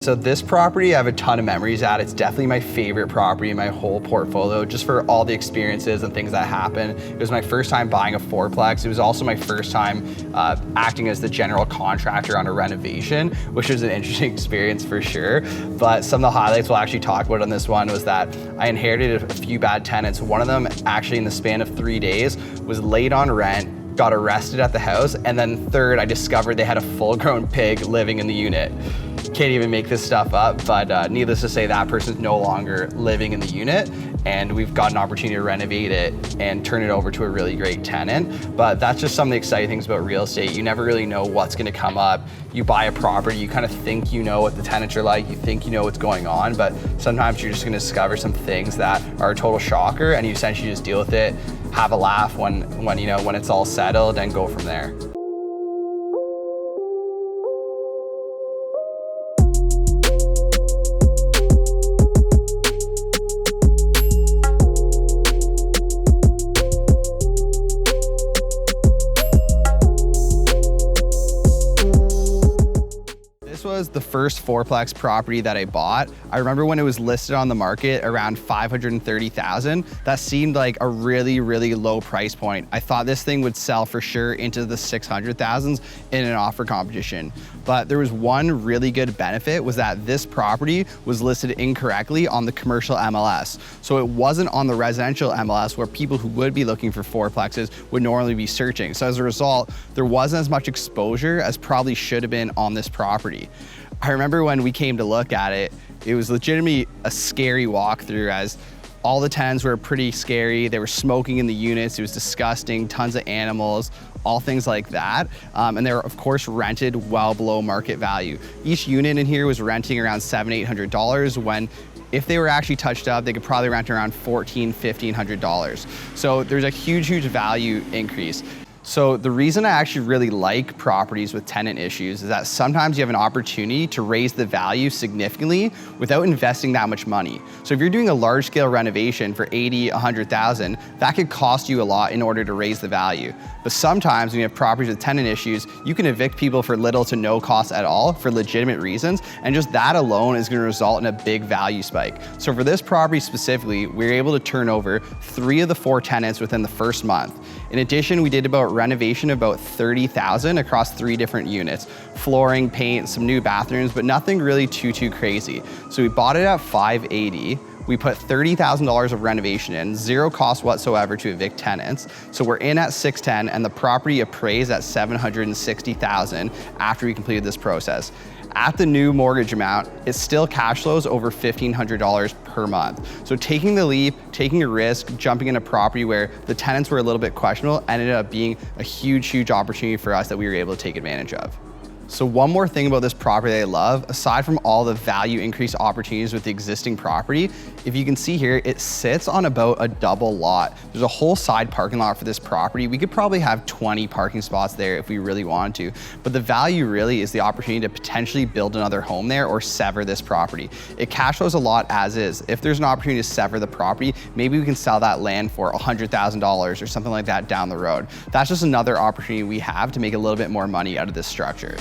So this property, I have a ton of memories at. It's definitely my favorite property in my whole portfolio, just for all the experiences and things that happened. It was my first time buying a fourplex. It was also my first time acting as the general contractor on a renovation, which was an interesting experience for sure. But some of the highlights we'll actually talk about on this one was that I inherited a few bad tenants. One of them, actually in the span of 3 days, was late on rent, got arrested at the house, and then third, I discovered they had a full-grown pig living in the unit. Can't even make this stuff up, but needless to say, that person's no longer living in the unit, and we've got an opportunity to renovate it and turn it over to a really great tenant. But that's just some of the exciting things about real estate. You never really know what's gonna come up. You buy a property, you kind of think you know what the tenants are like, you think you know what's going on, but sometimes you're just gonna discover some things that are a total shocker, and you essentially just deal with it, have a laugh when it's all settled, and go from there. This was the first fourplex property that I bought. I remember when it was listed on the market around $530,000. That seemed like a really, really low price point. I thought this thing would sell for sure into the 600,000s in an offer competition. But there was one really good benefit, was that this property was listed incorrectly on the commercial MLS. So it wasn't on the residential MLS where people who would be looking for fourplexes would normally be searching. So as a result, there wasn't as much exposure as probably should have been on this property. I remember when we came to look at it, it was legitimately a scary walkthrough, as all the tenants were pretty scary. They were smoking in the units. It was disgusting, tons of animals, all things like that. And they were, of course, rented well below market value. Each unit in here was renting around $700, $800 when, if they were actually touched up, they could probably rent around $1,400, $1,500. So there's a huge, huge value increase. So the reason I actually really like properties with tenant issues is that sometimes you have an opportunity to raise the value significantly without investing that much money. So if you're doing a large scale renovation for 80, 100,000, that could cost you a lot in order to raise the value. But sometimes when you have properties with tenant issues, you can evict people for little to no cost at all for legitimate reasons, and just that alone is going to result in a big value spike. So for this property specifically, we were able to turn over 3 of the 4 tenants within the first month. In addition, we did about renovation about $30,000 across 3 different units. Flooring, paint, some new bathrooms, but nothing really too crazy. So we bought it at $580. We put $30,000 of renovation in, 0 cost whatsoever to evict tenants. So we're in at $610, and the property appraised at $760,000 after we completed this process. At the new mortgage amount, it still cash flows over $1,500 per month. So taking the leap, taking a risk, jumping in a property where the tenants were a little bit questionable ended up being a huge opportunity for us that we were able to take advantage of. So one more thing about this property that I love, aside from all the value increase opportunities with the existing property, if you can see here, it sits on about a double lot. There's a whole side parking lot for this property. We could probably have 20 parking spots there if we really wanted to, but the value really is the opportunity to potentially build another home there or sever this property. It cash flows a lot as is. If there's an opportunity to sever the property, maybe we can sell that land for $100,000 or something like that down the road. That's just another opportunity we have to make a little bit more money out of this structure.